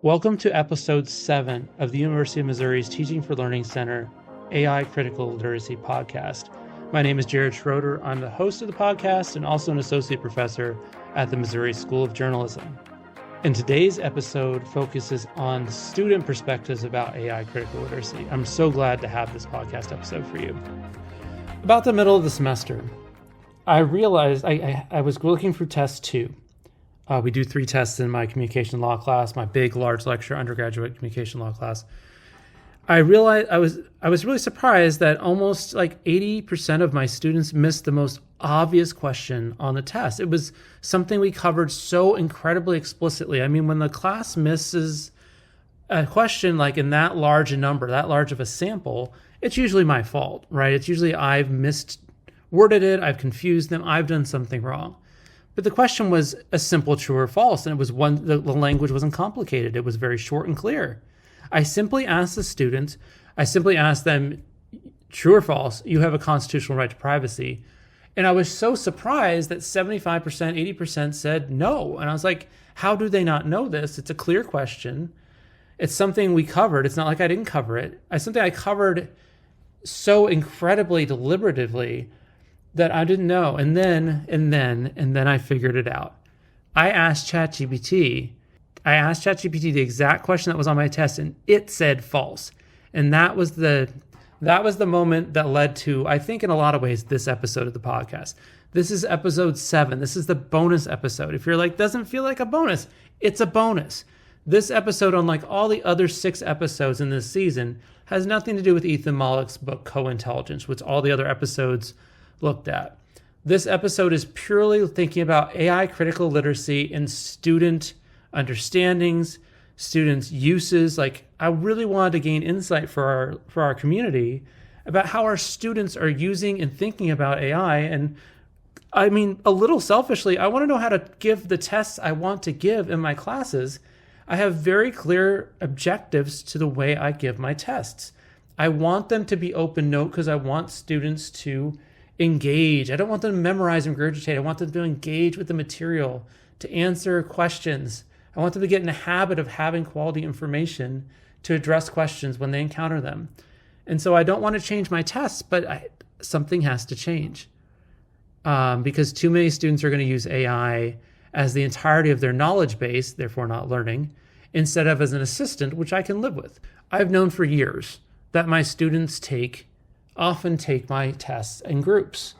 Welcome to episode 7 of the University of Missouri's Teaching for Learning Center AI Critical Literacy podcast. My name is Jared Schroeder. I'm the host of the podcast and also an associate professor at the Missouri School of Journalism. And today's episode focuses on student perspectives about AI critical literacy. I'm so glad to have this podcast episode for you. About the middle of the semester, I realized I was looking through test 2. We do 3 tests in my communication law class, my big, large lecture undergraduate communication law class. I realized I was really surprised that almost like 80% of my students missed the most obvious question on the test. It was something we covered so incredibly explicitly. I mean, when the class misses a question like in that large a number, that large of a sample, it's usually my fault, right? It's usually I've misworded it, I've confused them, I've done something wrong. But the question was a simple true or false, and it was the language wasn't complicated. It was very short and clear. I simply asked the students, them, true or false, you have a constitutional right to privacy. And I was so surprised that 75%, 80% said no. And I was like, how do they not know this? It's a clear question. It's something we covered. It's not like I didn't cover it. It's something I covered so incredibly deliberatively that I didn't know. And then I figured it out. I asked ChatGPT the exact question that was on my test, and it said false. And that was the moment that led to, I think in a lot of ways, this episode of the podcast. This is episode 7. This is the bonus episode. If you're like, doesn't feel like a bonus, it's a bonus. This episode, unlike all the other 6 episodes in this season, has nothing to do with Ethan Mollick's book, Co-Intelligence, which all the other episodes looked at. This episode is purely thinking about AI critical literacy and student understandings, students' uses. Like, I really wanted to gain insight for our community about how our students are using and thinking about AI. And I mean, a little selfishly, I want to know how to give the tests I want to give in my classes. I have very clear objectives to the way I give my tests. I want them to be open note because I want students to engage. I don't want them to memorize and regurgitate. I want them to engage with the material, to answer questions. I want them to get in the habit of having quality information to address questions when they encounter them. And so I don't want to change my tests, but something has to change because too many students are going to use AI as the entirety of their knowledge base, therefore not learning, instead of as an assistant, which I can live with. I've known for years that my students often take my tests in groups.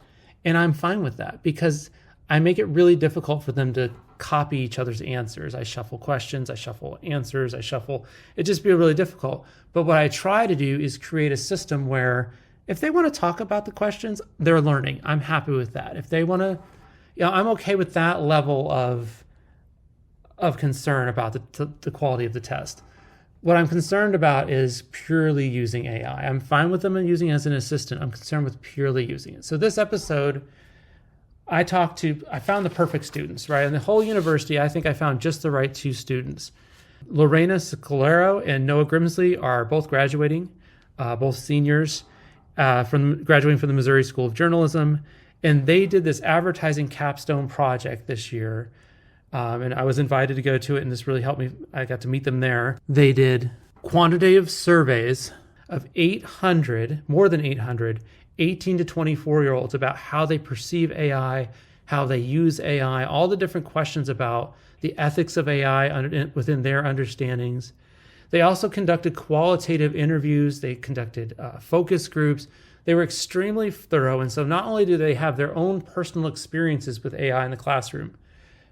And I'm fine with that because I make it really difficult for them to copy each other's answers. I shuffle questions, I shuffle answers, it just be really difficult. But what I try to do is create a system where if they want to talk about the questions, they're learning. I'm happy with that. If they want to, I'm okay with that level of concern about the quality of the test. What I'm concerned about is purely using AI. I'm fine with them and using it as an assistant. I'm concerned with purely using it. So this episode, I found the perfect students, right? In the whole university, I think I found just the right 2 students. Lorraina Scolaro and Noah Grimsley are both graduating, both seniors, graduating from the Missouri School of Journalism. And they did this advertising capstone project this year. And I was invited to go to it, and this really helped me. I got to meet them there. They did quantitative surveys of more than 800, 18 to 24-year-olds about how they perceive AI, how they use AI, all the different questions about the ethics of AI within their understandings. They also conducted qualitative interviews. They conducted focus groups. They were extremely thorough. And so not only do they have their own personal experiences with AI in the classroom,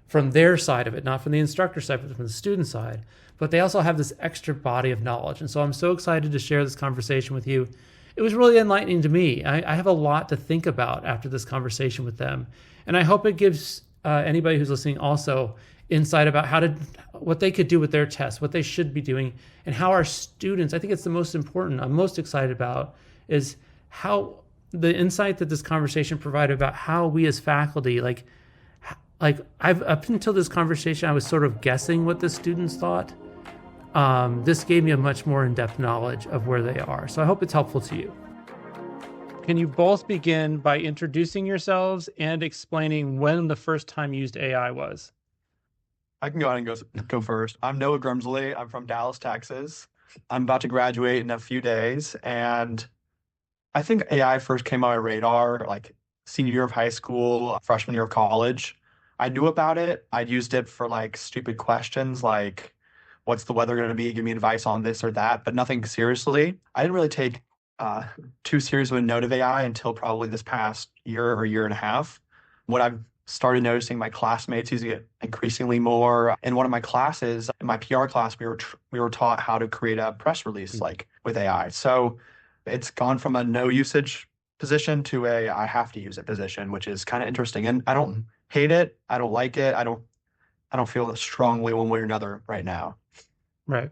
from their side of it, not from the instructor side, but from the student side. But they also have this extra body of knowledge. And so I'm so excited to share this conversation with you. It was really enlightening to me. I have a lot to think about after this conversation with them. And I hope it gives anybody who's listening also insight about what they could do with their tests, what they should be doing, and how our students, I think it's the most important, I'm most excited about, is how the insight that this conversation provided about how we as faculty, up until this conversation, I was sort of guessing what the students thought. This gave me a much more in-depth knowledge of where they are. So I hope it's helpful to you. Can you both begin by introducing yourselves and explaining when the first time you used AI was? I can go ahead and go first. I'm Noah Grimsley. I'm from Dallas, Texas. I'm about to graduate in a few days, and I think AI first came on my radar like senior year of high school, freshman year of college. I knew about it. I used it for like stupid questions like, what's the weather going to be? Give me advice on this or that, but nothing seriously. I didn't really take uh, too serious of a note of AI until probably this past year or year and a half. When I've started noticing my classmates using it increasingly more. In one of my classes, in my PR class, we were taught how to create a press release like with AI. So it's gone from a no usage position to a I have to use it position, which is kind of interesting. And I don't hate it. I don't like it. I don't feel strongly one way or another right now. Right.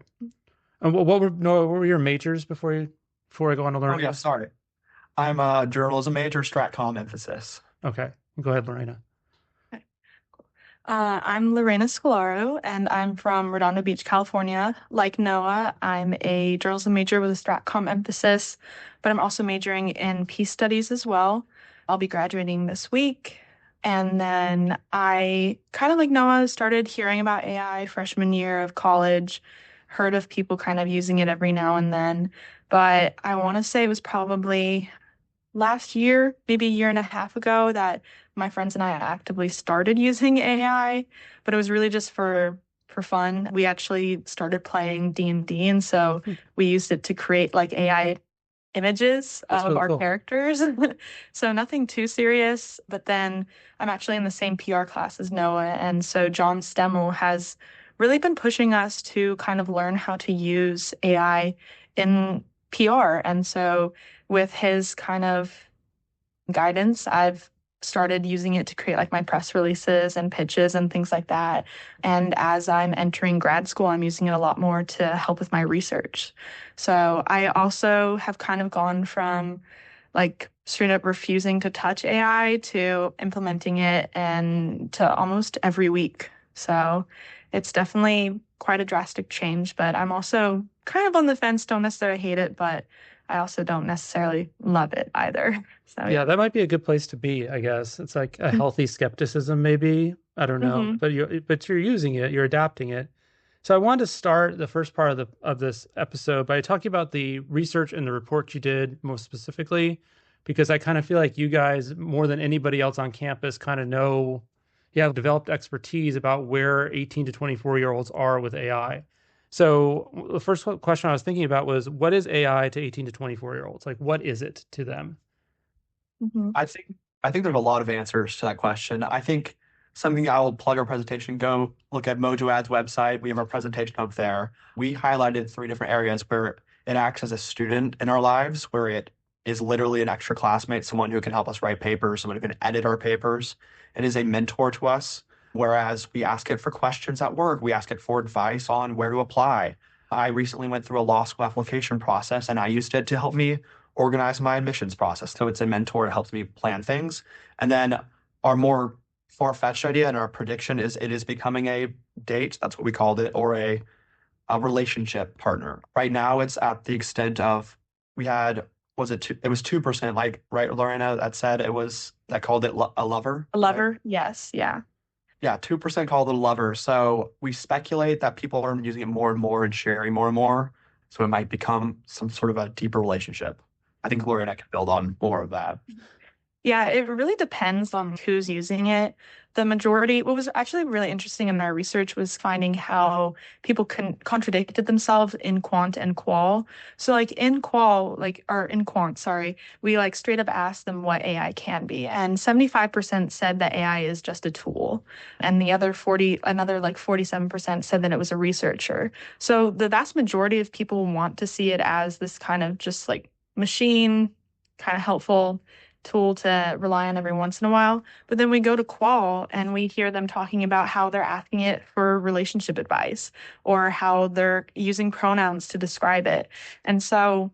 And what were Noah, what were your majors before I go on to Oh learning? yeah, sorry. I'm a journalism major, strat comm emphasis. Okay. Go ahead, Lorraina. I'm Lorraina Scolaro, and I'm from Redondo Beach, California. Like Noah, I'm a journalism major with a stratcom emphasis, but I'm also majoring in peace studies as well. I'll be graduating this week. And then I kind of like Noah started hearing about AI freshman year of college, heard of people kind of using it every now and then. But I want to say it was probably last year, maybe a year and a half ago, that my friends and I actively started using AI, but it was really just for fun. We actually started playing D&D, and so we used it to create like AI images That's of really our cool. characters. So nothing too serious, but then I'm actually in the same PR class as Noah, and so John Stemmel has really been pushing us to kind of learn how to use AI in PR. And so with his kind of guidance, I've started using it to create like my press releases and pitches and things like that. And as I'm entering grad school, I'm using it a lot more to help with my research. So I also have kind of gone from like straight up refusing to touch AI to implementing it and to almost every week. So it's definitely quite a drastic change, but I'm also kind of on the fence, don't necessarily hate it, but I also don't necessarily love it either. So Yeah, yeah. that might be a good place to be, I guess. It's like a healthy skepticism, maybe. I don't know, Mm-hmm. but you're using it, you're adapting it. So I wanted to start the first part of the of this episode by talking about the research and the report you did most specifically, because I kind of feel like you guys, more than anybody else on campus, kind of know, you have developed expertise about where 18 to 24-year-olds are with AI. So the first question I was thinking about was, what is AI to 18 to 24-year-olds? Like, what is it to them? Mm-hmm. I think I think there's a lot of answers to that question. I think something I'll plug our presentation, go look at Mojo Ads website. We have our presentation up there. We highlighted three different areas where it acts as a student in our lives, where it is literally an extra classmate, someone who can help us write papers, someone who can edit our papers. It is a mentor to us. Whereas we ask it for questions at work, we ask it for advice on where to apply. I recently went through a law school application process and I used it to help me organize my admissions process. So it's a mentor. It helps me plan things. And then our more far-fetched idea and our prediction is it is becoming a date. That's what we called it, or a relationship partner. Right now, it's at the extent of we had was it two, it was 2%, like right, Lorena, that said it was that called it a lover, A right? lover, yes, yeah. Yeah, 2% called it a lover. So we speculate that people are using it more and more and sharing more and more. So it might become some sort of a deeper relationship. I think Lorena can build on more of that. Yeah, it really depends on who's using it. The majority, what was actually really interesting in our research was finding how people contradicted themselves in quant and qual. So like in qual, like or in quant, sorry, we like straight up asked them what AI can be. And 75% said that AI is just a tool. And the other 40, another like 47% said that it was a researcher. So the vast majority of people want to see it as this kind of just like machine, kind of helpful tool to rely on every once in a while. But then we go to Qual and we hear them talking about how they're asking it for relationship advice or how they're using pronouns to describe it. And so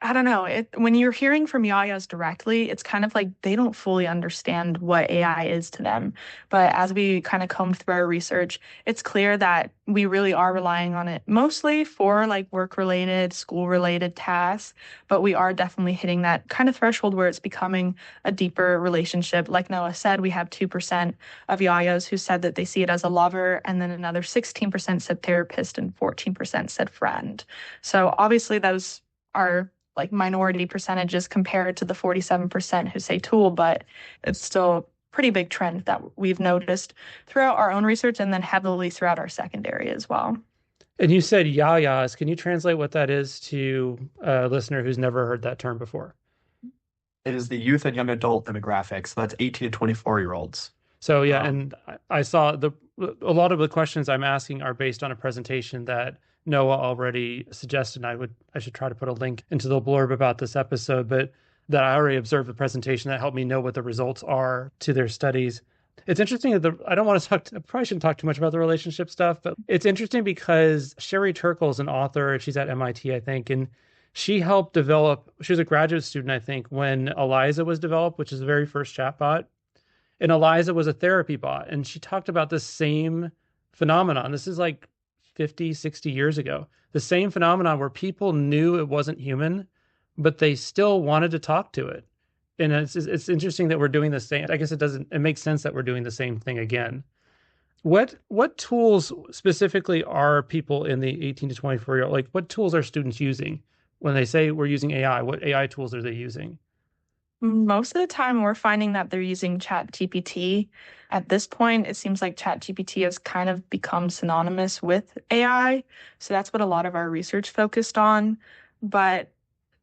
I don't know. When you're hearing from YAYAs directly, it's kind of like they don't fully understand what AI is to them. But as we kind of combed through our research, it's clear that we really are relying on it mostly for like work-related, school-related tasks. But we are definitely hitting that kind of threshold where it's becoming a deeper relationship. Like Noah said, we have 2% of YAYAs who said that they see it as a lover, and then another 16% said therapist, and 14% said friend. So obviously those are like minority percentages compared to the 47% who say tool, but it's still a pretty big trend that we've noticed throughout our own research and then heavily throughout our secondary as well. And you said YAYAs. Can you translate what that is to a listener who's never heard that term before? It is the youth and young adult demographic. So that's 18 to 24-year-olds. So yeah, and I saw a lot of the questions I'm asking are based on a presentation that Noah already suggested. I should try to put a link into the blurb about this episode, but that I already observed the presentation that helped me know what the results are to their studies. It's interesting that I don't want to I probably shouldn't talk too much about the relationship stuff, but it's interesting because Sherry Turkle is an author. She's at MIT, I think, and she helped develop, she was a graduate student, I think, when Eliza was developed, which is the very first chatbot. And Eliza was a therapy bot. And she talked about the same phenomenon. This is like 50, 60 years ago. The same phenomenon where people knew it wasn't human, but they still wanted to talk to it. And it's interesting that we're doing the same. I guess it makes sense that we're doing the same thing again. What tools specifically are people in the 18 to 24-year-old, like what tools are students using when they say we're using AI? What AI tools are they using? Most of the time, we're finding that they're using ChatGPT. At this point, it seems like ChatGPT has kind of become synonymous with AI. So that's what a lot of our research focused on. But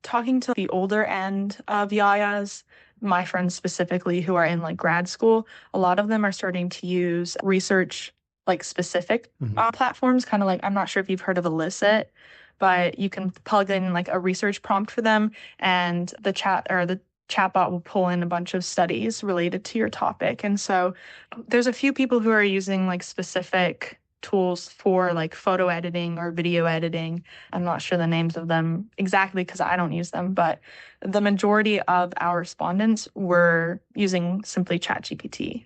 talking to the older end of YAYAs, my friends specifically who are in like grad school, a lot of them are starting to use research like specific platforms, kind of like, I'm not sure if you've heard of Elicit, but you can plug in like a research prompt for them and the chatbot will pull in a bunch of studies related to your topic. And so there's a few people who are using like specific tools for like photo editing or video editing. I'm not sure the names of them exactly because I don't use them, but the majority of our respondents were using simply ChatGPT.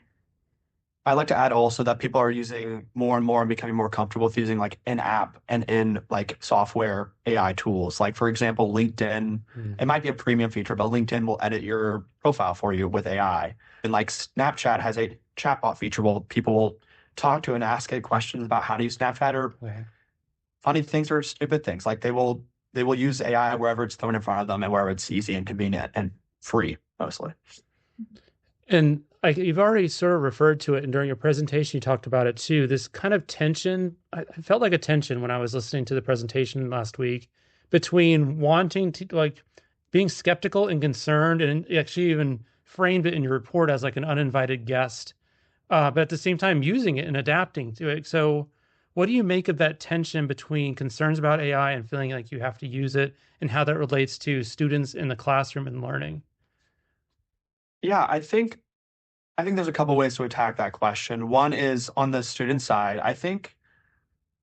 I'd like to add also that people are using more and more and becoming more comfortable with using like in-app and in like software AI tools. Like for example, LinkedIn, it might be a premium feature, but LinkedIn will edit your profile for you with AI. And like Snapchat has a chatbot feature where people will talk to and ask it questions about how to use Snapchat or funny things or stupid things. Like they will use AI wherever it's thrown in front of them and wherever it's easy and convenient and free mostly. And like you've already sort of referred to it, and during your presentation, you talked about it too. This kind of tension, I felt like a tension when I was listening to the presentation last week between wanting to like being skeptical and concerned, and actually even framed it in your report as like an uninvited guest, but at the same time using it and adapting to it. So what do you make of that tension between concerns about AI and feeling like you have to use it, and how that relates to students in the classroom and learning? Yeah, I think there's a couple ways to attack that question. One is on the student side. I think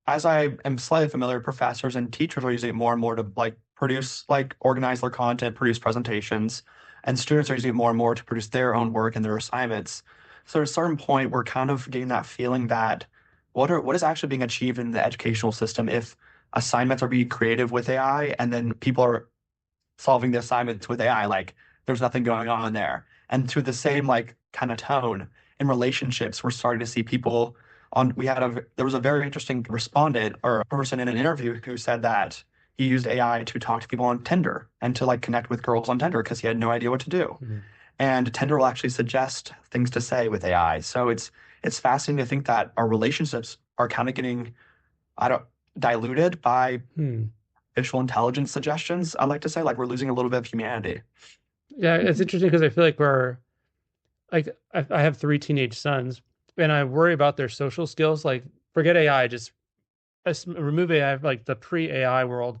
as I am slightly familiar, professors and teachers are using it more and more to like produce, like organize their content, produce presentations, and students are using it more and more to produce their own work and their assignments. So at a certain point, we're kind of getting that feeling that what is actually being achieved in the educational system if assignments are being creative with AI and then people are solving the assignments with AI, like there's nothing going on there. And to the same like kind of tone in relationships, we're starting to see people there was a very interesting respondent or a person in an interview who said that he used AI to talk to people on Tinder and to like connect with girls on Tinder because he had no idea what to do. And Tinder will actually suggest things to say with AI. So it's fascinating to think that our relationships are kind of getting diluted by artificial intelligence suggestions. I like to say like we're losing a little bit of humanity. Yeah, it's interesting because I feel like I have 3 teenage sons, and I worry about their social skills. Like, forget AI, just remove AI, like the pre-AI world.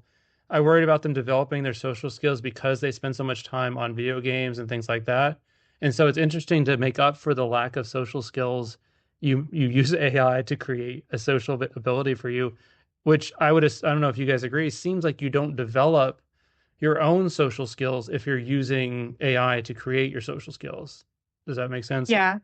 I worried about them developing their social skills because they spend so much time on video games and things like that. And so it's interesting to make up for the lack of social skills. You use AI to create a social ability for you, which I don't know if you guys agree, seems like you don't develop your own social skills if you're using AI to create your social skills. Does that make sense? Yeah.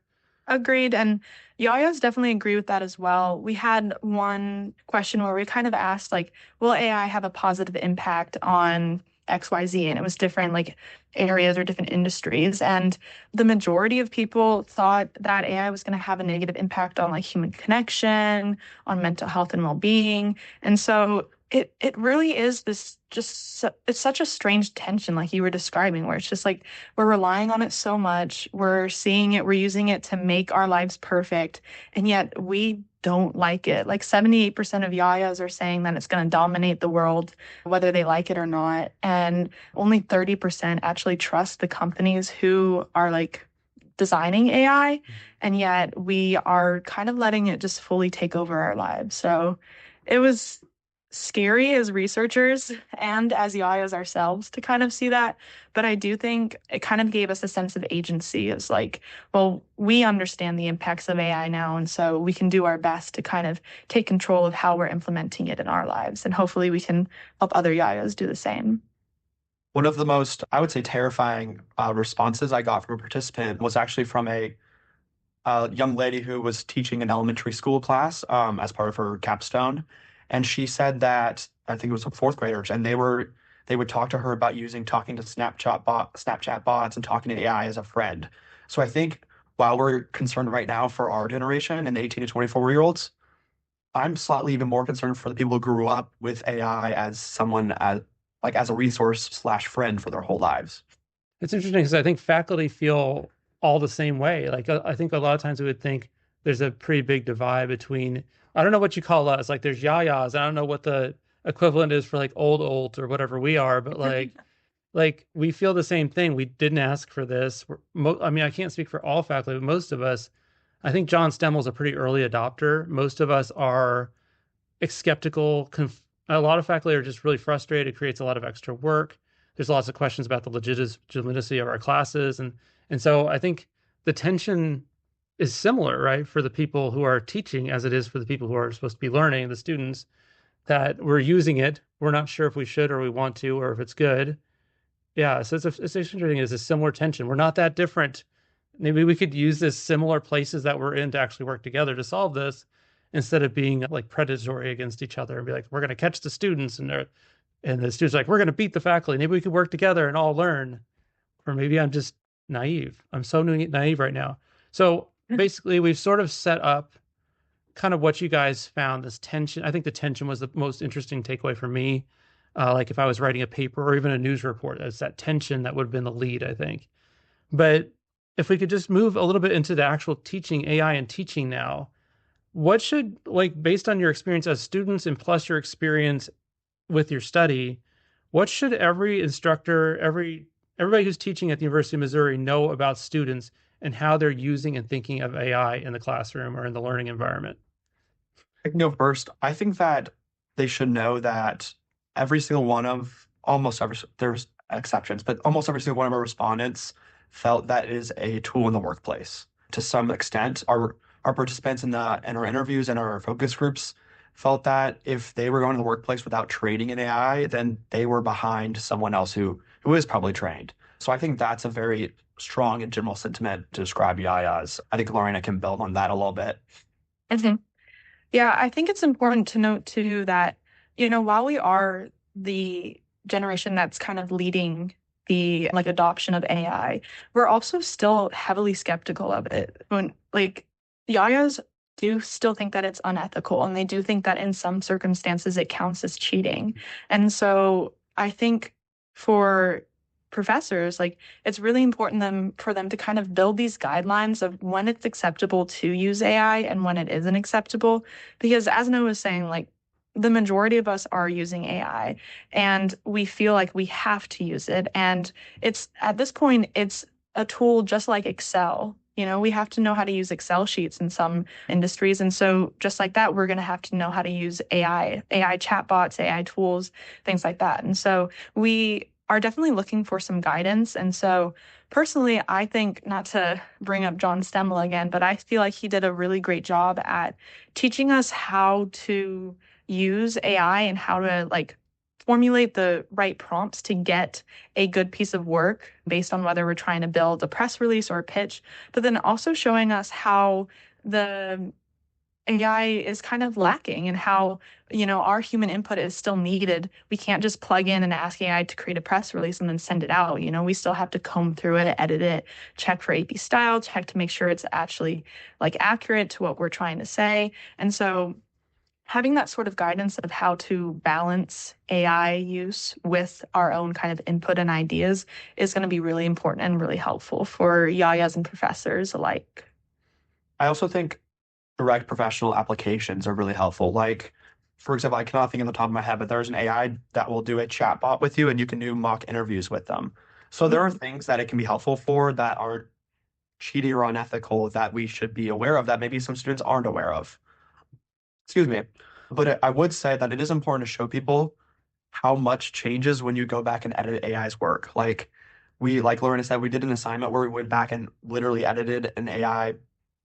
Agreed. And YAYAs definitely agree with that as well. We had one question where we kind of asked, like, will AI have a positive impact on XYZ? And it was different, like, areas or different industries. And the majority of people thought that AI was going to have a negative impact on, like, human connection, on mental health and well-being. And so it really is this it's such a strange tension, like you were describing, where it's just like we're relying on it so much, we're seeing it, we're using it to make our lives perfect, and yet we don't like it. Like 78% of YAYAs are saying that it's going to dominate the world, whether they like it or not. And only 30% actually trust the companies who are like designing AI. And yet we are kind of letting it just fully take over our lives. So it was scary as researchers and as YAYAs ourselves to kind of see that. But I do think it kind of gave us a sense of agency. It's like, well, we understand the impacts of AI now, and so we can do our best to kind of take control of how we're implementing it in our lives. And hopefully we can help other YAYAs do the same. One of the most, I would say, terrifying responses I got from a participant was actually from a young lady who was teaching an elementary school class as part of her capstone. And she said that I think it was some fourth graders, and they would talk to her about talking to Snapchat bots and talking to AI as a friend. So I think while we're concerned right now for our generation and the 18 to 24-year-olds, I'm slightly even more concerned for the people who grew up with AI as someone as a resource slash friend for their whole lives. It's interesting because I think faculty feel all the same way. Like I think a lot of times we would think there's a pretty big divide between, I don't know what you call us, like there's YAYAs. I don't know what the equivalent is for like old or whatever we are, but like we feel the same thing. We didn't ask for this. I mean, I can't speak for all faculty, but most of us, I think John Stemmel's a pretty early adopter. Most of us are skeptical. A lot of faculty are just really frustrated. It creates a lot of extra work. There's lots of questions about the legitimacy of our classes. And so I think the tension is similar, right, for the people who are teaching as it is for the people who are supposed to be learning, the students, that we're using it. We're not sure if we should or we want to or if it's good. Yeah, so it's interesting. It's a similar tension. We're not that different. Maybe we could use this similar places that we're in to actually work together to solve this instead of being like predatory against each other and be like, we're going to catch the students and the students are like, we're going to beat the faculty. Maybe we could work together and all learn. Or maybe I'm just naive. I'm so naive right now. So basically, we've sort of set up kind of what you guys found, this tension. I think the tension was the most interesting takeaway for me. Like if I was writing a paper or even a news report, it's that tension that would have been the lead, I think. But if we could just move a little bit into the actual teaching, AI and teaching now, what should, like, based on your experience as students and plus your experience with your study, what should every instructor, everybody who's teaching at the University of Missouri know about students and how they're using and thinking of AI in the classroom or in the learning environment? I can go first. I think that they should know that there's exceptions, but almost every single one of our respondents felt that it is a tool in the workplace. To some extent, our participants in our interviews and our focus groups felt that if they were going to the workplace without training in AI, then they were behind someone else who is probably trained. So I think that's a very strong and general sentiment to describe YAYAs. I think Lorraina can build on that a little bit. Mm-hmm. Yeah, I think it's important to note too that, while we are the generation that's kind of leading the like adoption of AI, we're also still heavily skeptical of it. When like YAYAs do still think that it's unethical, and they do think that in some circumstances it counts as cheating. And so I think for professors, like it's really important for them to kind of build these guidelines of when it's acceptable to use AI and when it isn't acceptable. Because as Noah was saying, like the majority of us are using AI and we feel like we have to use it. And it's at this point, it's a tool just like Excel. We have to know how to use Excel sheets in some industries. And so just like that, we're going to have to know how to use AI chatbots, AI tools, things like that. And so we are definitely looking for some guidance. And so personally, I think, not to bring up John Stemmel again, but I feel like he did a really great job at teaching us how to use AI and how to like formulate the right prompts to get a good piece of work based on whether we're trying to build a press release or a pitch, but then also showing us how the AI is kind of lacking and how, our human input is still needed. We can't just plug in and ask AI to create a press release and then send it out. We still have to comb through it, edit it, check for AP style, check to make sure it's actually like accurate to what we're trying to say. And so having that sort of guidance of how to balance AI use with our own kind of input and ideas is going to be really important and really helpful for YAYAs and professors alike. I also think direct professional applications are really helpful. Like, for example, I cannot think on the top of my head, but there's an AI that will do a chatbot with you and you can do mock interviews with them. So there are things that it can be helpful for that are cheating or unethical that we should be aware of that maybe some students aren't aware of. Excuse me. But I would say that it is important to show people how much changes when you go back and edit AI's work. Like Lorraina said, we did an assignment where we went back and literally edited an AI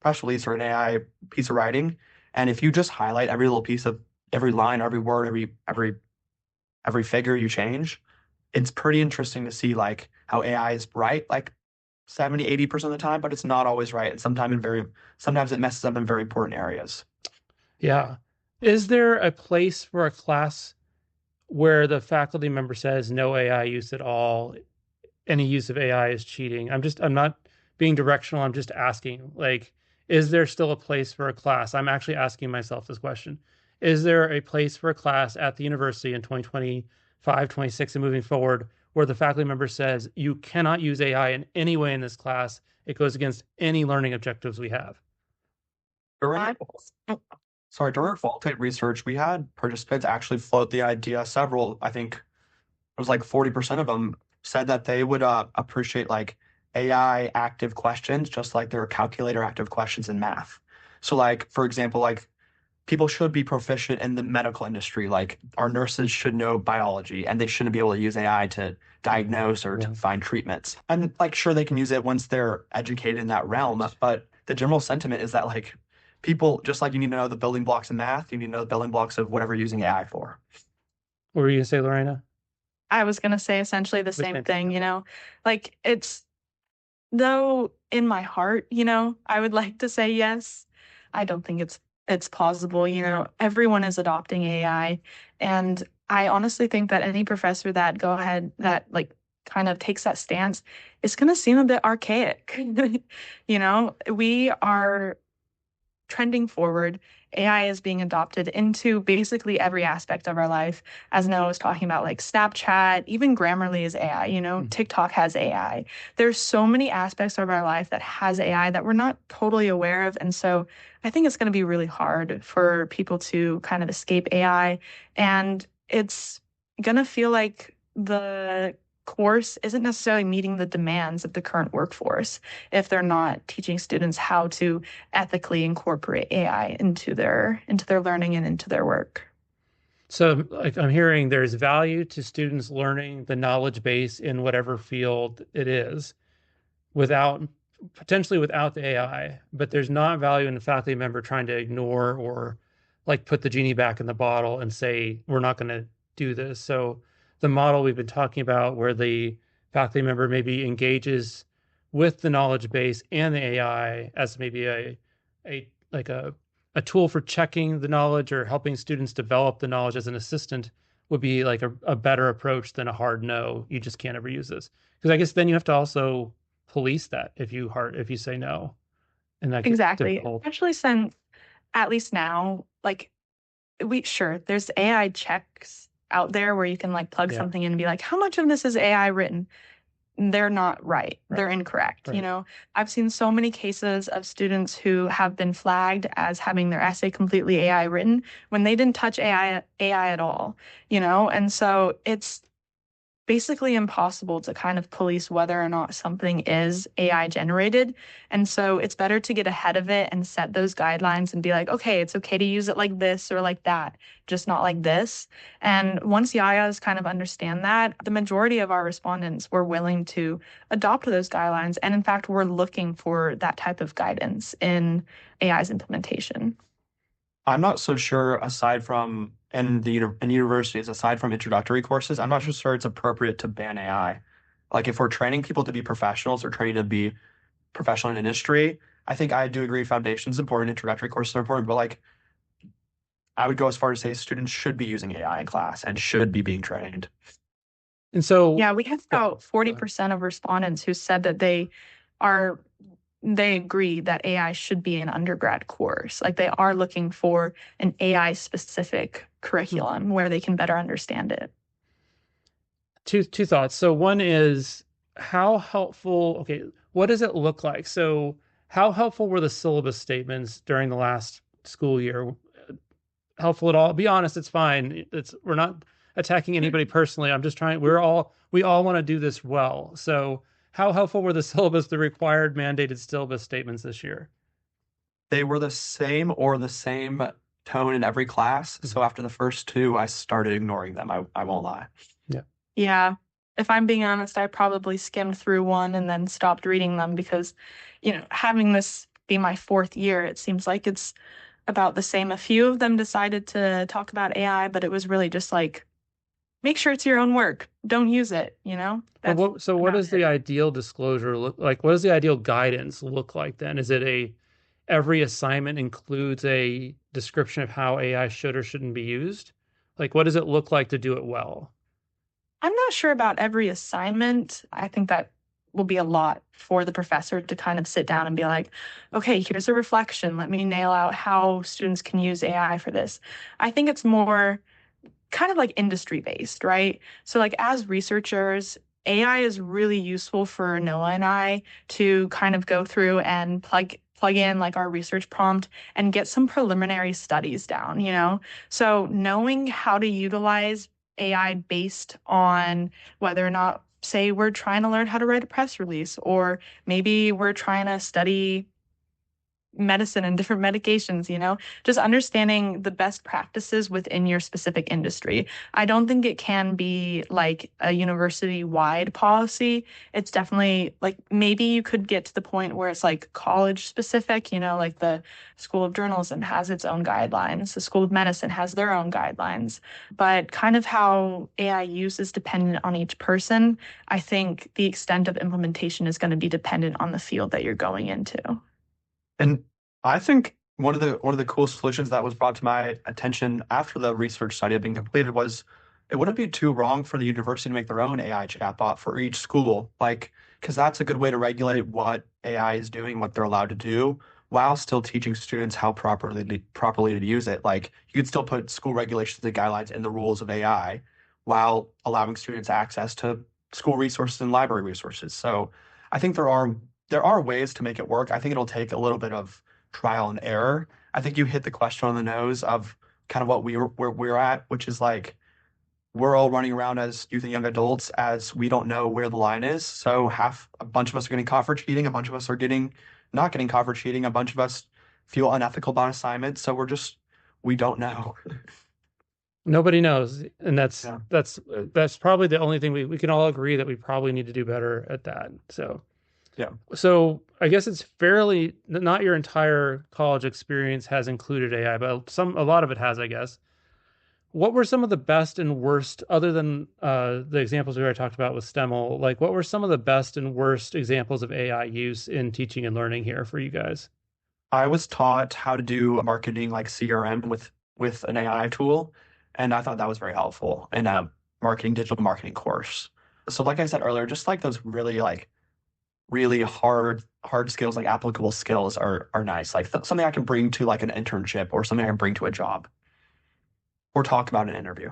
press release or an AI piece of writing. And if you just highlight every little piece of every line, every word, every figure you change, it's pretty interesting to see like how AI is right, like 70, 80% of the time, but it's not always right. And sometimes it messes up in very important areas. Yeah. Is there a place for a class where the faculty member says no AI use at all? Any use of AI is cheating. I'm not being directional. I'm just asking, like, is there still a place for a class? I'm actually asking myself this question. Is there a place for a class at the university in 2025, 26, and moving forward where the faculty member says you cannot use AI in any way in this class? It goes against any learning objectives we have. During our qualitative research, we had participants actually float the idea. I think it was like 40% of them said that they would appreciate like AI active questions, just like there are calculator active questions in math. So like, for example, like people should be proficient in the medical industry. Like our nurses should know biology and they shouldn't be able to use AI to diagnose or to find treatments. And like, sure, they can use it once they're educated in that realm. But the general sentiment is that like people, just like you need to know the building blocks in math, you need to know the building blocks of whatever you're using AI for. What were you going to say, Lorraina? I was going to say essentially the same thing, like though in my heart, I would like to say yes. I don't think it's plausible, everyone is adopting AI. And I honestly think that any professor that like kind of takes that stance, it's going to seem a bit archaic. We are trending forward. AI is being adopted into basically every aspect of our life. As Noah was talking about, like Snapchat, even Grammarly is AI, TikTok has AI. There's so many aspects of our life that has AI that we're not totally aware of. And so I think it's going to be really hard for people to kind of escape AI. And it's going to feel like the course isn't necessarily meeting the demands of the current workforce if they're not teaching students how to ethically incorporate AI into their learning and into their work. So like I'm hearing there's value to students learning the knowledge base in whatever field it is potentially without the AI, but there's not value in the faculty member trying to ignore or like put the genie back in the bottle and say, we're not going to do this. So the model we've been talking about where the faculty member maybe engages with the knowledge base and the AI as maybe a tool for checking the knowledge or helping students develop the knowledge as an assistant would be like a better approach than a hard no. You just can't ever use this. Because I guess then you have to also police that if you say no. And that exactly. Actually, since at least now, like there's AI checks out there where you can like plug something in and be like, how much of this is AI written? They're not right. They're incorrect. Right. I've seen so many cases of students who have been flagged as having their essay completely AI written when they didn't touch AI at all, and so it's basically impossible to kind of police whether or not something is AI generated. And so it's better to get ahead of it and set those guidelines and be like, okay, it's okay to use it like this or like that, just not like this. And once YAYAs kind of understand that, the majority of our respondents were willing to adopt those guidelines. And in fact, we're looking for that type of guidance in AI's implementation. I'm not so sure aside from in universities, aside from introductory courses, I'm not so sure it's appropriate to ban AI. Like if we're training people to be professionals or training to be professional in industry, I think I do agree foundation's important, introductory courses are important, but like I would go as far as to say students should be using AI in class and should be being trained. And so, Yeah, we have about 40% of respondents who said that are they agree that AI should be an undergrad course. Like they are looking for an AI specific curriculum where they can better understand it. two thoughts. So one is how helpful, okay, what does it look like? So how helpful were the syllabus statements during the last school year? Helpful at all? Be honest, it's fine. We're not attacking anybody personally. I'm just trying, we all want to do this well. So how helpful were the syllabus, the required mandated syllabus statements this year? They were the same tone in every class. So after the first two, I started ignoring them. I won't lie. Yeah. Yeah. If I'm being honest, I probably skimmed through one and then stopped reading them because, having this be my fourth year, it seems like it's about the same. A few of them decided to talk about AI, but it was really just like, make sure it's your own work. Don't use it, But what does the ideal disclosure look like? What does the ideal guidance look like then? Is it every assignment includes a description of how AI should or shouldn't be used? Like, what does it look like to do it well? I'm not sure about every assignment. I think that will be a lot for the professor to kind of sit down and be like, okay, here's a reflection. Let me nail out how students can use AI for this. I think it's more kind of like industry based, right? So like as researchers, AI is really useful for Noah and I to kind of go through and plug in like our research prompt and get some preliminary studies down. So knowing how to utilize AI based on whether or not, say, we're trying to learn how to write a press release, or maybe we're trying to study medicine and different medications, just understanding the best practices within your specific industry. I don't think it can be like a university-wide policy. It's definitely like maybe you could get to the point where it's like college specific, like the School of Journalism has its own guidelines, the School of Medicine has their own guidelines, but kind of how AI use is dependent on each person. I think the extent of implementation is going to be dependent on the field that you're going into. And I think one of the cool solutions that was brought to my attention after the research study had been completed was it wouldn't be too wrong for the university to make their own AI chatbot for each school, like because that's a good way to regulate what AI is doing, what they're allowed to do, while still teaching students how properly to use it. Like you could still put school regulations and guidelines in the rules of AI while allowing students access to school resources and library resources. So I think there are ways to make it work. I think it'll take a little bit of trial and error. I think you hit the question on the nose of kind of where we're at, which is like we're all running around as youth and young adults as we don't know where the line is. So a bunch of us are getting caught for cheating, a bunch of us are not getting caught for cheating, a bunch of us feel unethical about assignments. So we don't know. Nobody knows, and that's Yeah. that's probably the only thing we can all agree that we probably need to do better at that. So Yeah. so I guess it's fairly not your entire college experience has included AI, but a lot of it has, I guess. What were some of the best and worst, other than the examples we already talked about with STEML? Like, what were some of the best and worst examples of AI use in teaching and learning here for you guys? I was taught how to do a marketing like CRM with an AI tool, and I thought that was very helpful in a digital marketing course. So like I said earlier, just like those really hard skills, like applicable skills are nice. Like something I can bring to like an internship or something I can bring to a job or talk about in an interview.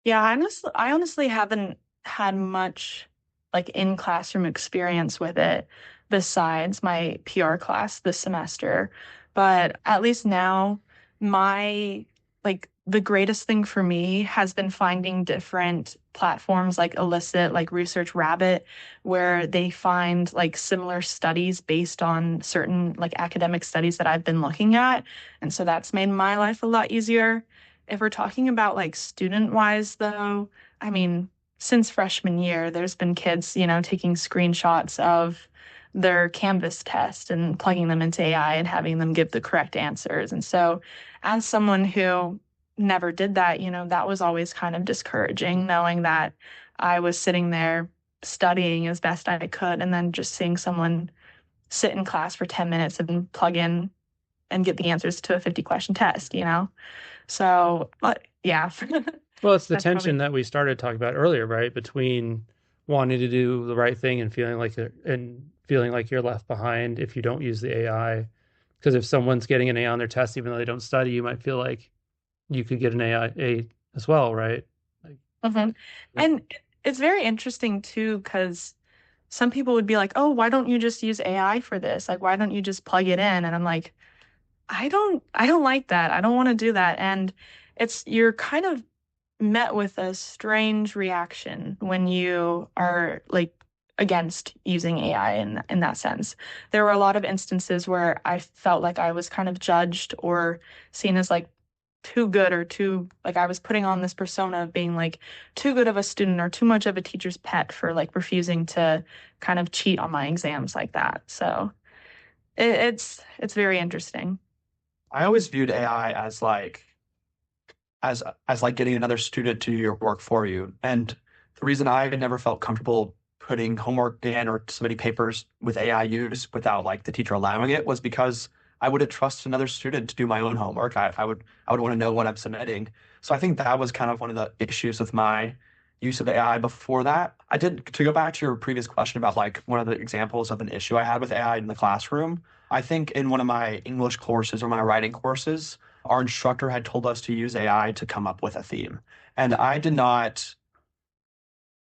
Yeah, I honestly haven't had much like in classroom experience with it besides my PR class this semester. But at least now, my like the greatest thing for me has been finding different platforms like Elicit, like Research Rabbit, where they find like similar studies based on certain like academic studies that I've been looking at. And so that's made my life a lot easier. If we're talking about like student wise, though, I mean, since freshman year, there's been kids, taking screenshots of their Canvas test and plugging them into AI and having them give the correct answers. And so as someone who never did that, that was always kind of discouraging, knowing that I was sitting there studying as best I could and then just seeing someone sit in class for 10 minutes and plug in and get the answers to a 50-question test. So, yeah. Well, it's the That's tension probably. that we started talking about earlier, right? Between wanting to do the right thing and feeling like you're left behind if you don't use the AI. Because if someone's getting an A on their test, even though they don't study, you might feel like you could get an A as well, right? Like, Mhm. And it's very interesting too, because some people would be like, "Oh, why don't you just use AI for this? Like, why don't you just plug it in?" And I'm like, I don't like that. I don't want to do that. And you're kind of met with a strange reaction when you are like against using AI in that sense. There were a lot of instances where I felt like I was kind of judged or seen as like too good or too like I was putting on this persona of being like too good of a student or too much of a teacher's pet for like refusing to kind of cheat on my exams like that. So it's very interesting. I always viewed AI as like getting another student to do your work for you. And the reason I never felt comfortable putting homework in or submitting papers with AI use without like the teacher allowing it was because I wouldn't trust another student to do my own homework. I would want to know what I'm submitting. So I think that was kind of one of the issues with my use of AI before that. I did to go back to your previous question about like one of the examples of an issue I had with AI in the classroom. I think in one of my English courses or my writing courses, our instructor had told us to use AI to come up with a theme. And I did not,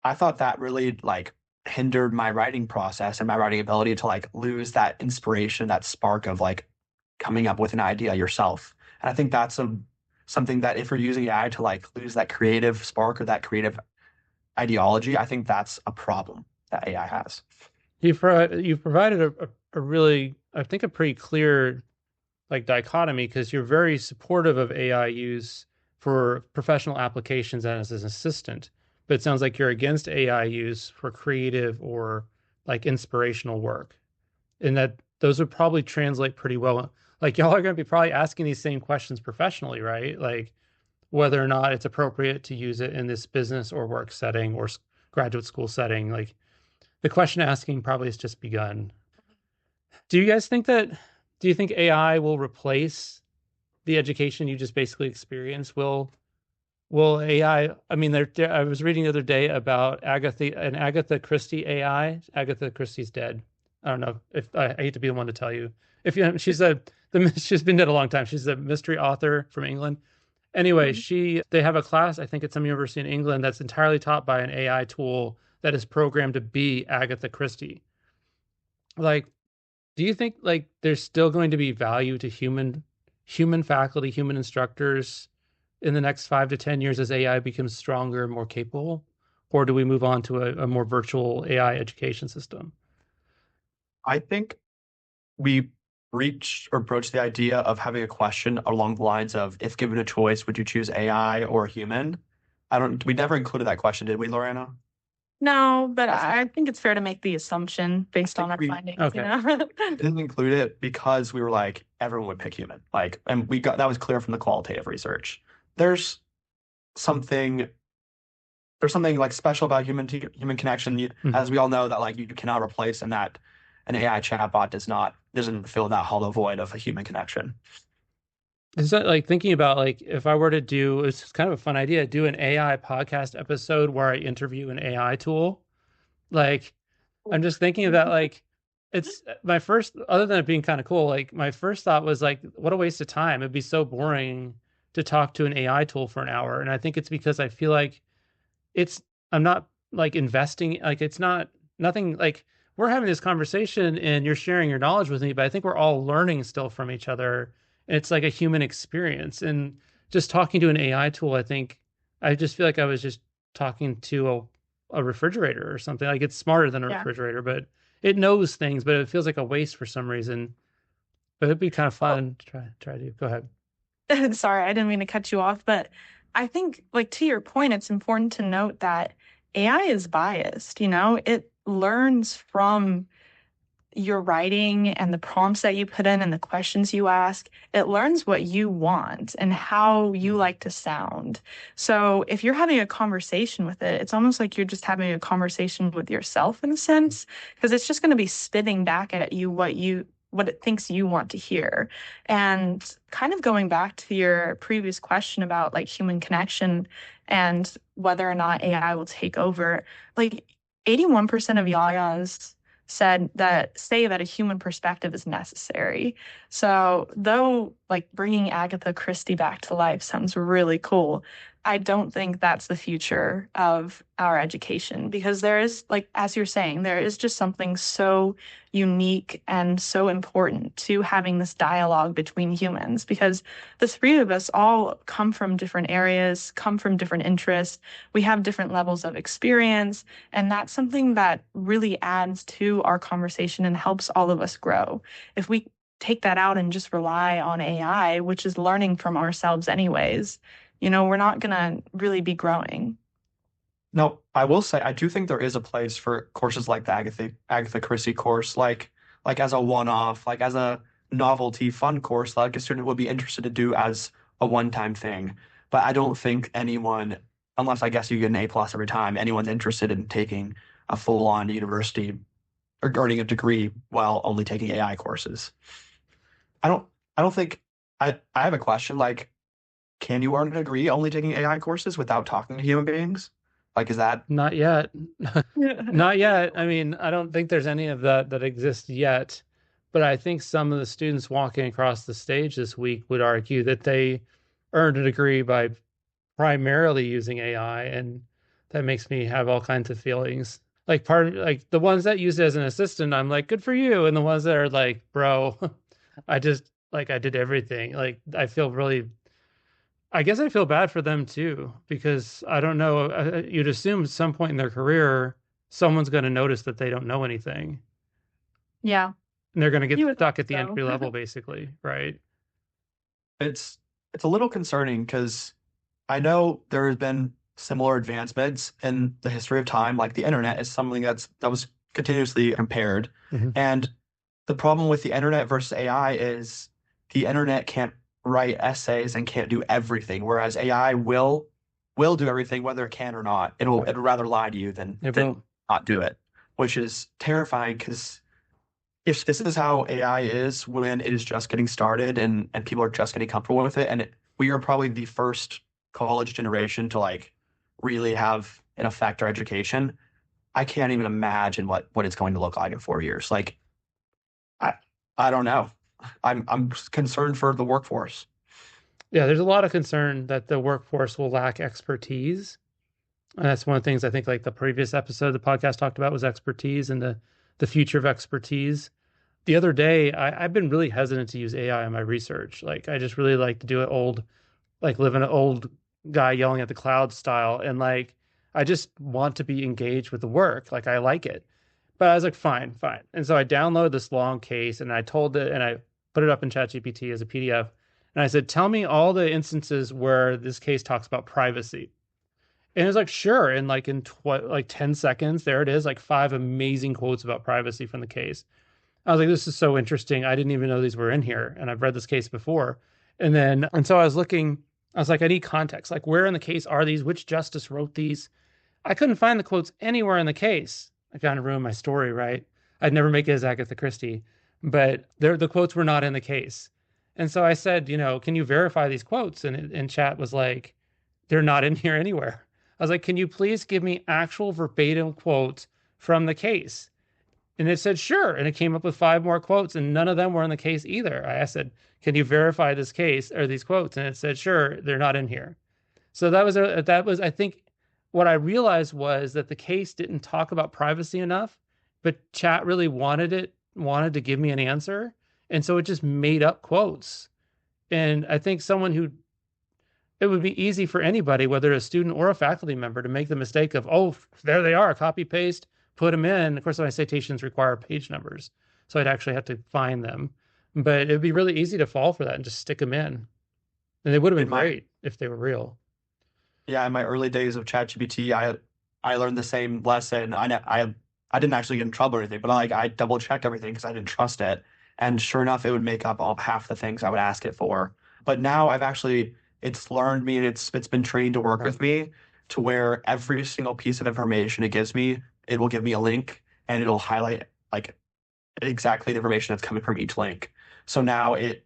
I thought that really like hindered my writing process and my writing ability to like lose that inspiration, that spark of like coming up with an idea yourself. And I think that's something that if you're using AI to like lose that creative spark or that creative ideology, I think that's a problem that AI has. you've provided a really, I think, a pretty clear like dichotomy because you're very supportive of AI use for professional applications as an assistant, but it sounds like you're against AI use for creative or like inspirational work, and that those would probably translate pretty well. Like y'all are going to be probably asking these same questions professionally, right? Like whether or not it's appropriate to use it in this business or work setting or graduate school setting. Like the question asking probably has just begun. Do you guys think that, do you think AI will replace the education you just basically experienced? Will AI, I mean, I was reading the other day about Agatha Christie AI. Agatha Christie's dead. I don't know if I hate to be the one to tell you. If you, she's been dead a long time. She's a mystery author from England. Anyway, Mhm. they have a class, I think at some university in England, that's entirely taught by an AI tool that is programmed to be Agatha Christie. Like, do you think like there's still going to be value to human faculty, human instructors in the next 5 to 10 years as AI becomes stronger and more capable? Or do we move on to a more virtual AI education system? I think we reached or broached the idea of having a question along the lines of if given a choice, would you choose AI or a human? We never included that question, did we, Lorena? No, but I think, I think it's fair to make the assumption I based on think our we findings, Okay. didn't include it because we were like, everyone would pick human. Like, and we got that was clear from the qualitative research. There's something there's something like special about human connection. Mhm. As we all know that like you cannot replace and that an AI chatbot doesn't fill that hollow void of a human connection. Is that like thinking about like if I were to do, it's kind of a fun idea, do an AI podcast episode where I interview an AI tool? Like, I'm just thinking about like it's my first, other than it being kind of cool, like my first thought was like, what a waste of time. It'd be so boring to talk to an AI tool for an hour. And I think it's because I feel like it's I'm not like investing, like it's not nothing like we're having this conversation and you're sharing your knowledge with me, but I think we're all learning still from each other. And it's like a human experience. And just talking to an AI tool, I think I just feel like I was just talking to a refrigerator or something. Like it's smarter than a Yeah. refrigerator, but it knows things, but it feels like a waste for some reason. But it'd be kind of Well, fun to try to go ahead. sorry, I didn't mean to cut you off, but I think, like, to your point, it's important to note that AI is biased, it learns from your writing and the prompts that you put in and the questions you ask, it learns what you want and how you like to sound. So if you're having a conversation with it, it's almost like you're just having a conversation with yourself in a sense, because it's just going to be spitting back at you what it thinks you want to hear. And kind of going back to your previous question about like human connection and whether or not AI will take over, like 81% of YAYAs say that a human perspective is necessary. So though like bringing Agatha Christie back to life sounds really cool, I don't think that's the future of our education, because there is, like, as you're saying, there is just something so unique and so important to having this dialogue between humans, because the three of us all come from different areas, come from different interests. We have different levels of experience, and that's something that really adds to our conversation and helps all of us grow. If we take that out and just rely on AI, which is learning from ourselves anyways, we're not going to really be growing. No, I will say I do think there is a place for courses like the Agatha Christie course, like as a one-off, like as a novelty fun course, like a student would be interested to do as a one-time thing. But I don't think anyone, unless I guess you get an A+ every time, anyone's interested in taking a full-on university or earning a degree while only taking AI courses. I don't think I have a question, like, can you earn a degree only taking AI courses without talking to human beings? Like, is that Not yet. Not yet. I mean, I don't think there's any of that exists yet. But I think some of the students walking across the stage this week would argue that they earned a degree by primarily using AI, and that makes me have all kinds of feelings. Like like the ones that use it as an assistant, I'm like, good for you. And the ones that are like, bro, I did everything. Like I guess I feel bad for them too, because I don't know. You'd assume at some point in their career, someone's going to notice that they don't know anything, Yeah, and they're going to you get would stuck hope at the so. entry level, basically, right? it's a little concerning because I know there has been similar advancements in the history of time, like the internet is something that was continuously compared. Mhm. And the problem with the internet versus AI is the internet can't write essays and can't do everything, whereas AI will do everything whether it can or not. It'll rather lie to you It than will. not do it, which is terrifying because if this is how AI is when it is just getting started and people are just getting comfortable with it, we are probably the first college generation to like really have an effect our education. I can't even imagine what it's going to look like in 4 years. Like I I don't know. I'm concerned for the workforce. Yeah, there's a lot of concern that the workforce will lack expertise. And that's one of the things I think, like the previous episode of the podcast talked about, was expertise and the future of expertise. The other day, I've been really hesitant to use AI in my research. Like, I just really like to do it like live in an old guy yelling at the cloud style. And like, I just want to be engaged with the work. Like, I like it. But I was like, fine, fine. And so I downloaded this long case and I told it, and I put it up in ChatGPT as a PDF. And I said, tell me all the instances where this case talks about privacy. And it was like, sure. And like like 10 seconds, there it is, like 5 amazing quotes about privacy from the case. I was like, this is so interesting. I didn't even know these were in here. And I've read this case before. And so I was looking, I was like, I need context. Like, where in the case are these? Which justice wrote these? I couldn't find the quotes anywhere in the case. I kind of ruined my story, right? I'd never make it as Agatha Christie, but the quotes were not in the case. And so I said, can you verify these quotes? And chat was like, they're not in here anywhere. I was like, can you please give me actual verbatim quotes from the case? And it said, sure. And it came up with 5 more quotes, and none of them were in the case either. I said, can you verify this case or these quotes? And it said, sure, they're not in here. So I think what I realized was that the case didn't talk about privacy enough, but chat really wanted to give me an answer. And so it just made up quotes. And I think it would be easy for anybody, whether a student or a faculty member, to make the mistake of, oh, there they are, copy paste, put them in. Of course, my citations require page numbers, so I'd actually have to find them. But it'd be really easy to fall for that and just stick them in. And they would have been In my great if they were real. Yeah, in my early days of ChatGPT, I learned the same lesson. I I didn't actually get in trouble or anything, but I double checked everything because I didn't trust it. And sure enough, it would make up all half the things I would ask it for. But now it's learned me and it's been trained to work with me to where every single piece of information it gives me, it will give me a link and it'll highlight like exactly the information that's coming from each link. So now it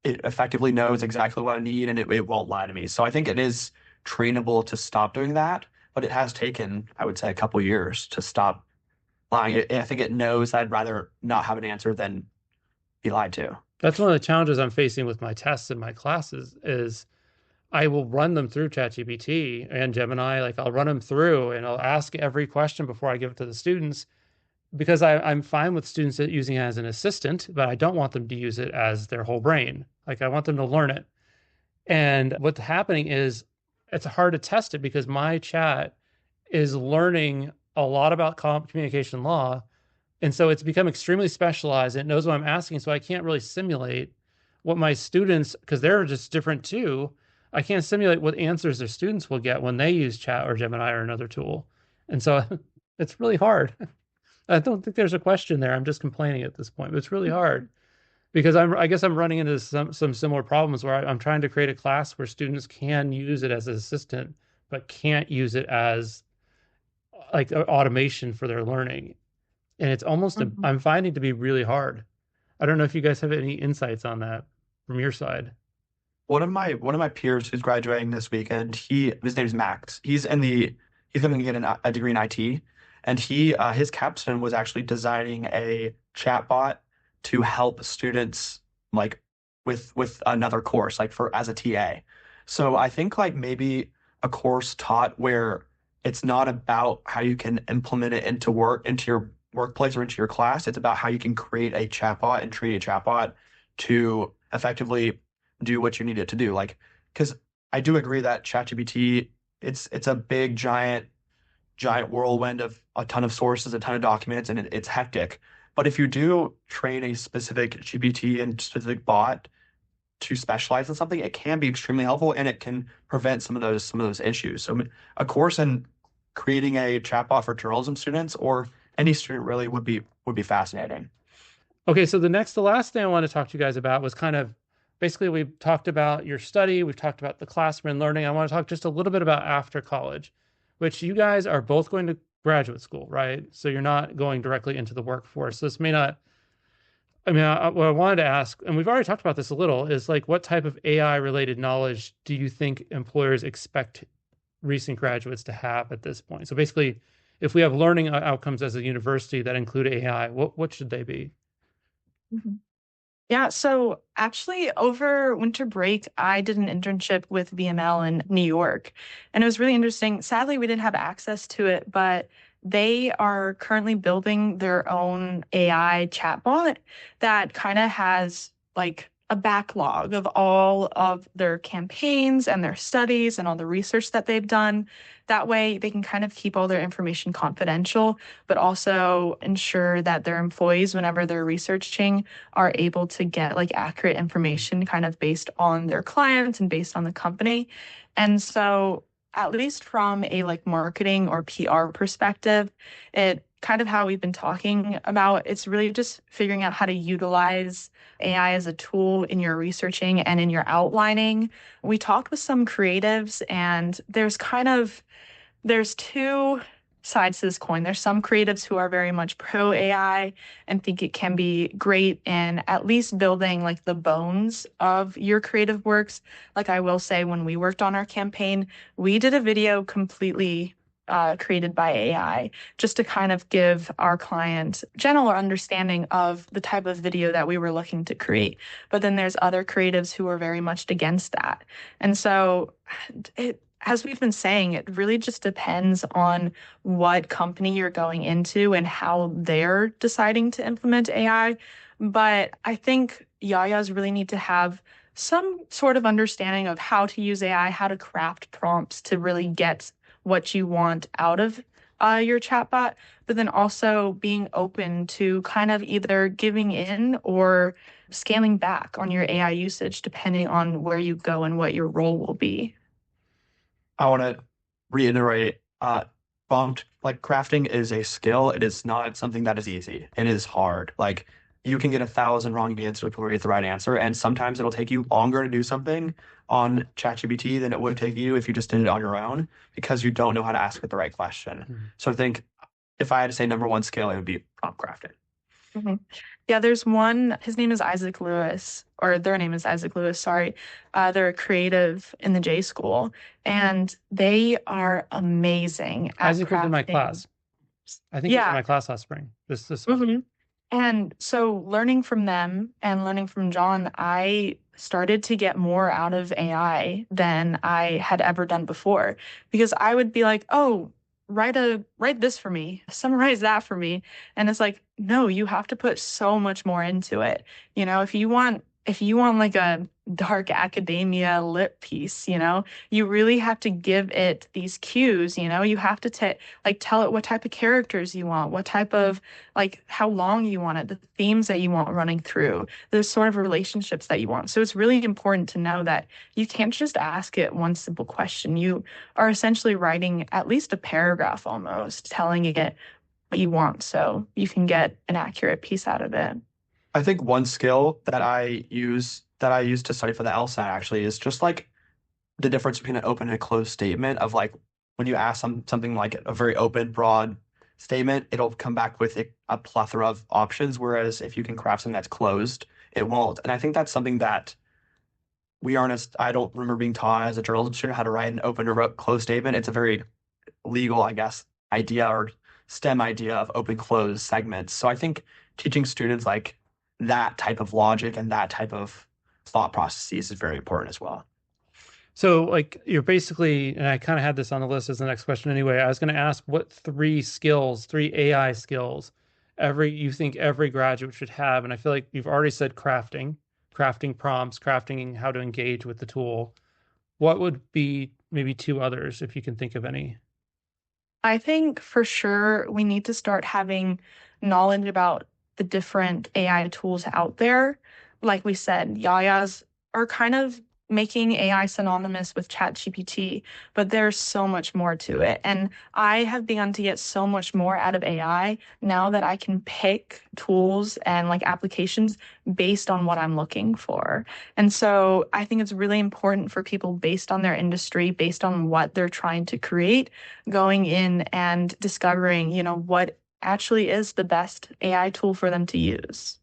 effectively knows exactly what I need and it won't lie to me. So I think it is trainable to stop doing that, but it has taken, I would say, a couple years to stop lying. I think it knows I'd rather not have an answer than be lied to. That's one of the challenges I'm facing with my tests in my classes is I will run them through ChatGPT and Gemini. Like I'll run them through and I'll ask every question before I give it to the students because I'm fine with students using it as an assistant, but I don't want them to use it as their whole brain. Like I want them to learn it. And what's happening is it's hard to test it because my chat is learning a lot about communication law. And so it's become extremely specialized. It knows what I'm asking. So I can't really simulate what my students, because they're just different too. I can't simulate what answers their students will get when they use chat or Gemini or another tool. And so it's really hard. I don't think there's a question there. I'm just complaining at this point, but it's really hard because I guess I'm running into some similar problems where I'm trying to create a class where students can use it as an assistant, but can't use it as like automation for their learning. And it's almost, I'm finding to be really hard. I don't know if you guys have any insights on that from your side. One of my peers who's graduating this weekend, his name's Max. He's going to get a degree in IT, and his capstone was actually designing a chatbot to help students like with another course, like as a TA. So I think like maybe a course taught where it's not about how you can implement it into your workplace or into your class. It's about how you can create a chatbot and treat a chatbot to effectively do what you need it to do. Like, because I do agree that ChatGPT, it's a big, giant whirlwind of a ton of sources, a ton of documents, and it's hectic. But if you do train a specific GPT and specific bot to specialize in something, it can be extremely helpful and it can prevent some of those issues. So a course in creating a chatbot for journalism students or any student really would be fascinating. Okay, so the last thing I want to talk to you guys about was kind of basically we've talked about your study, we've talked about the classroom and learning. I want to talk just a little bit about after college, which you guys are both going to graduate school, right? So you're not going directly into the workforce. So this may not, I mean, what I wanted to ask, and we've already talked about this a little, is like what type of AI related knowledge do you think employers expect recent graduates to have at this point? So basically, if we have learning outcomes as a university that include AI, what should they be? Mhm. Yeah, so actually over winter break, I did an internship with VML in New York, and it was really interesting. Sadly, we didn't have access to it, but they are currently building their own AI chatbot that kind of has like a backlog of all of their campaigns and their studies and all the research that they've done. That way, they can kind of keep all their information confidential, but also ensure that their employees, whenever they're researching, are able to get like accurate information kind of based on their clients and based on the company. And so at least from a like marketing or PR perspective, it kind of how we've been talking about, it's really just figuring out how to utilize AI as a tool in your researching and in your outlining. We talked with some creatives and there's two sides to this coin. There's some creatives who are very much pro AI and think it can be great in at least building like the bones of your creative works. Like I will say, when we worked on our campaign, we did a video completely created by AI just to kind of give our client general understanding of the type of video that we were looking to create. But then there's other creatives who are very much against that. And so as we've been saying, it really just depends on what company you're going into and how they're deciding to implement AI. But I think YAYAs really need to have some sort of understanding of how to use AI, how to craft prompts to really get what you want out of your chatbot, but then also being open to kind of either giving in or scaling back on your AI usage, depending on where you go and what your role will be. I want to reiterate, prompt like crafting is a skill. It is not something that is easy. It is hard. Like you can get 1,000 wrong answers before you get the right answer, and sometimes it'll take you longer to do something on ChatGPT than it would take you if you just did it on your own because you don't know how to ask it the right question. Mhm. So I think if I had to say number one skill, it would be prompt crafting. Mhm. Yeah, there's one, his name is Isaac Lewis, or their name is Isaac Lewis, sorry. They're a creative in the J School, and they are amazing at Isaac was in my crafting. class. I think he was in Yeah. my class last spring. This Mhm. And so learning from them and learning from John, I started to get more out of AI than I had ever done before because I would be like, "Oh, write this for me, summarize that for me." And it's like, "No, you have to put so much more into it." You know, if you want like a dark academia lit piece, you really have to give it these cues, you have to tell it what type of characters you want, what type of like how long you want it, the themes that you want running through, the sort of relationships that you want. So it's really important to know that you can't just ask it one simple question. You are essentially writing at least a paragraph almost, telling it what you want so you can get an accurate piece out of it. I think one skill that I use to study for the LSAT actually is just like the difference between an open and a closed statement of like when you ask something like a very open, broad statement, it'll come back with a plethora of options. Whereas if you can craft something that's closed, it won't. And I think that's something that I don't remember being taught as a journalism student how to write an open or closed statement. It's a very legal, I guess, idea or STEM idea of open closed segments. So I think teaching students like that type of logic and that type of thought processes is very important as well. So, like, you're basically, and I kind of had this on the list as the next question anyway. I was going to ask what three AI skills, you think every graduate should have, and I feel like you've already said crafting prompts, crafting how to engage with the tool. What would be maybe two others, if you can think of any? I think for sure we need to start having knowledge about the different AI tools out there. Like we said, YAYAs are kind of making AI synonymous with ChatGPT, but there's so much more to it. And I have begun to get so much more out of AI now that I can pick tools and like applications based on what I'm looking for. And so I think it's really important for people based on their industry, based on what they're trying to create, going in and discovering, what actually is the best AI tool for them to use.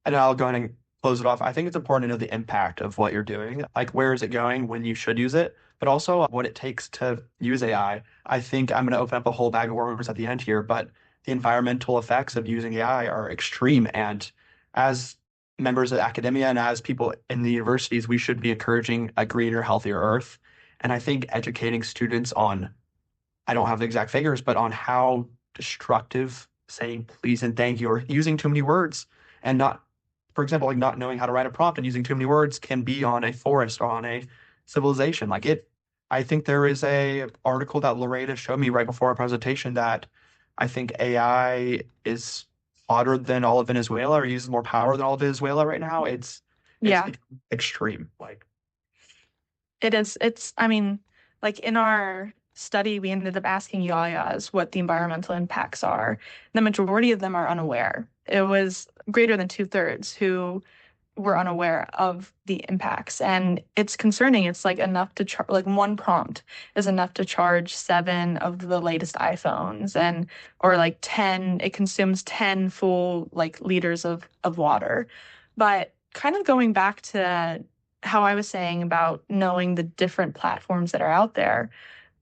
And I'll go ahead and close it off. I think it's important to know the impact of what you're doing, like where is it going, when you should use it, but also what it takes to use AI. I think I'm going to open up a whole bag of worms at the end here, but the environmental effects of using AI are extreme. And as members of academia and as people in the universities, we should be encouraging a greener, healthier Earth. And I think educating students on, I don't have the exact figures, but on how destructive saying please and thank you or using too many words and not, for example, like not knowing how to write a prompt and using too many words can be on a forest or on a civilization. I think there is a article that Lorraina showed me right before our presentation that I think AI is hotter than all of Venezuela or uses more power than all of Venezuela right now. It's Yeah, extreme. Like it is. I mean, like in our study, we ended up asking YAYAs what the environmental impacts are. The majority of them are unaware. It was greater than two-thirds who were unaware of the impacts. And it's concerning. It's like enough to like one prompt is enough to charge 7 of the latest iPhones or like 10, it consumes 10 full like liters of water. But kind of going back to how I was saying about knowing the different platforms that are out there,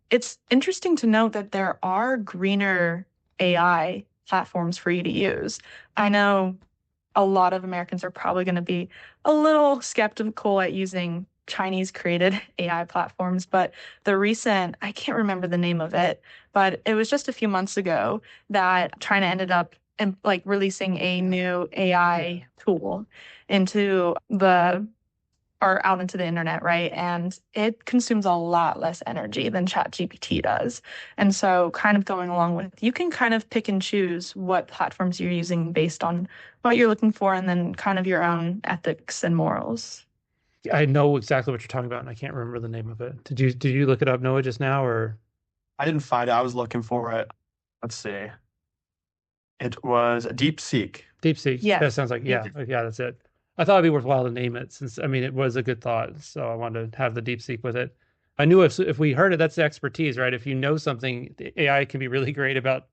it's interesting to note that there are greener AI platforms for you to use. I know a lot of Americans are probably going to be a little skeptical at using Chinese created AI platforms, but I can't remember the name of it, but it was just a few months ago that China ended up like releasing a new AI tool into the or out into the internet, right? And it consumes a lot less energy than ChatGPT does. And so kind of going along with, you can kind of pick and choose what platforms you're using based on what you're looking for and then kind of your own ethics and morals. I know exactly what you're talking about, and I can't remember the name of it. Did you look it up, Noah, just now, or? I didn't find it. I was looking for it. Let's see. It was DeepSeek. DeepSeek. Yes. That sounds like, yeah, that's it. I thought it'd be worthwhile to name it since, I mean, it was a good thought. So I wanted to have the DeepSeek with it. I knew if we heard it, that's the expertise, right? If you know something, the AI can be really great about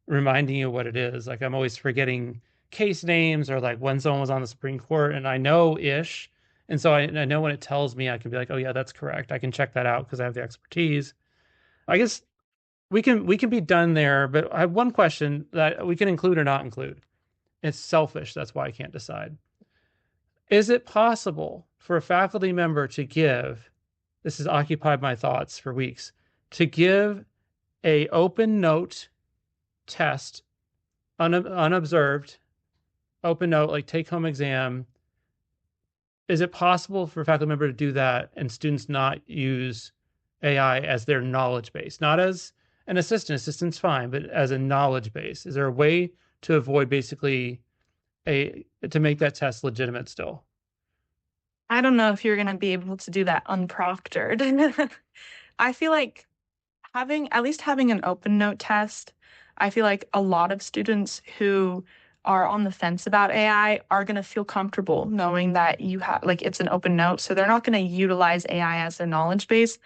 reminding you what it is. Like I'm always forgetting case names or like when someone was on the Supreme Court and I know ish. And so I know when it tells me, I can be like, oh yeah, that's correct. I can check that out because I have the expertise. I guess we can be done there, but I have one question that we can include or not include. It's selfish. That's why I can't decide. Is it possible for a faculty member to give, this has occupied my thoughts for weeks, to give a open note test, unobserved, open note, like take home exam? Is it possible for a faculty member to do that and students not use AI as their knowledge base? Not as an assistant, assistant's fine, but as a knowledge base. Is there a way to avoid basically to make that test legitimate still? I don't know if you're going to be able to do that unproctored. I feel like at least having an open note test, I feel like a lot of students who are on the fence about AI are going to feel comfortable knowing that you have, like, it's an open note. So they're not going to utilize AI as a knowledge base.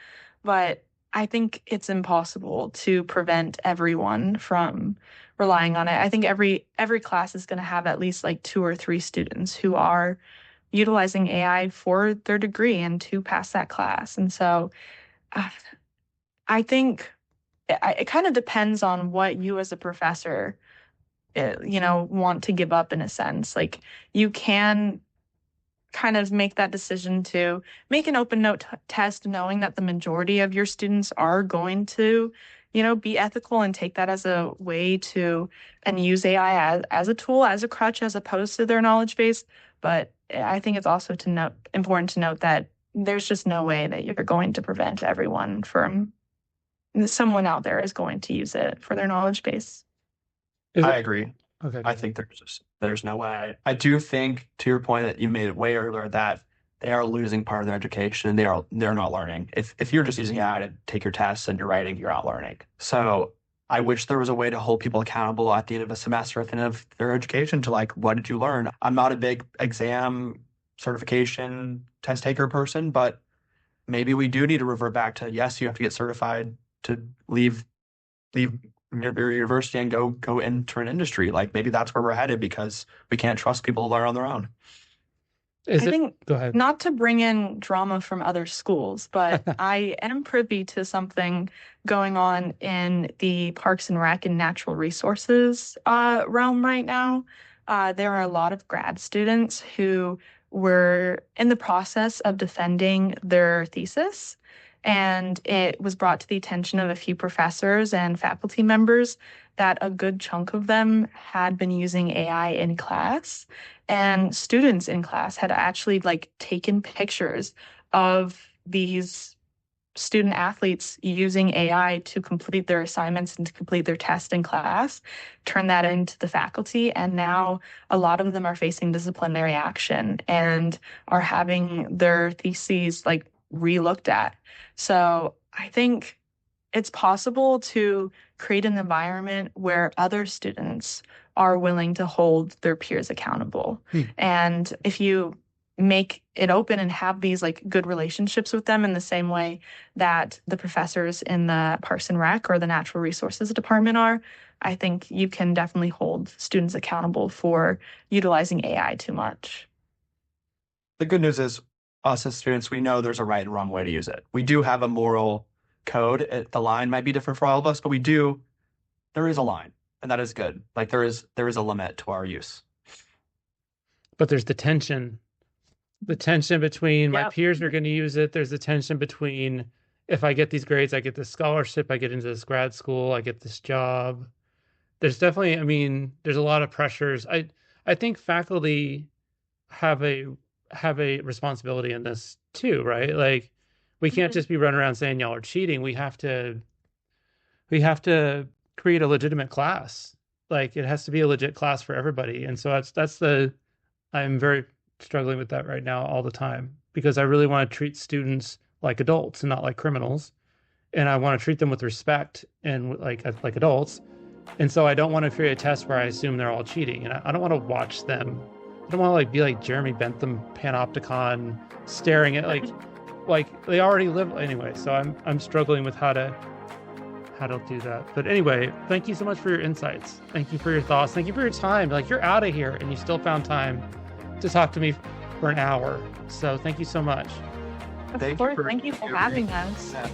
But I think it's impossible to prevent everyone from relying on it. I think every class is going to have at least like 2 or 3 students who are utilizing AI for their degree and to pass that class. And so uh, I think it kind of depends on what you as a professor, want to give up in a sense. Like you can kind of make that decision to make an open note test, knowing that the majority of your students are going to, be ethical and take that as a way to and use AI as a tool, as a crutch, as opposed to their knowledge base. But I think it's also important to note that there's just no way that you're going to prevent everyone from someone out there is going to use it for their knowledge base. I agree. Okay. I think there's no way. I do think, to your point that you made it way earlier, that they are losing part of their education and they're not learning. If you're just using AI to take your tests and you're writing, you're not learning. So I wish there was a way to hold people accountable at the end of a semester, at the end of their education, to like, what did you learn? I'm not a big exam certification test taker person, but maybe we do need to revert back to, yes, you have to get certified to leave your university and go enter an industry. Like maybe that's where we're headed because we can't trust people to learn on their own. I think, go ahead. Not to bring in drama from other schools, but I am privy to something going on in the Parks and Rec and Natural Resources realm right now. There are a lot of grad students who were in the process of defending their thesis, and it was brought to the attention of a few professors and faculty members that a good chunk of them had been using AI in class, and students in class had actually like taken pictures of these student athletes using AI to complete their assignments and to complete their test in class, turn that into the faculty. And now a lot of them are facing disciplinary action and are having their theses like re-looked at. So I think it's possible to create an environment where other students are willing to hold their peers accountable. And if you make it open and have these like good relationships with them in the same way that the professors in the Parks and Rec or the Natural Resources Department are, I think you can definitely hold students accountable for utilizing AI too much. The good news is, us as students, we know there's a right and wrong way to use it. We do have a moral code. The line might be different for all of us, but there is a line, and that is good. Like there is a limit to our use. But there's the tension between my Yep. peers are going to use it. There's the tension between if I get these grades, I get this scholarship, I get into this grad school, I get this job. There's definitely, I mean, there's a lot of pressures. I think faculty have a responsibility in this too, right? Like we can't just be running around saying y'all are cheating. We have to create a legitimate class. Like it has to be a legit class for everybody. And so I'm very struggling with that right now all the time because I really want to treat students like adults and not like criminals. and I want to treat them with respect and like adults. And so I don't want to create a test where I assume they're all cheating, and I don't want to watch them. I don't want to like be like Jeremy Bentham Panopticon staring at like they already live anyway. So I'm struggling with how to do that. But anyway, thank you so much for your insights. Thank you for your thoughts. Thank you for your time. Like, you're out of here and you still found time to talk to me for an hour. So thank you so much. Of course, thank you for having us. Yeah.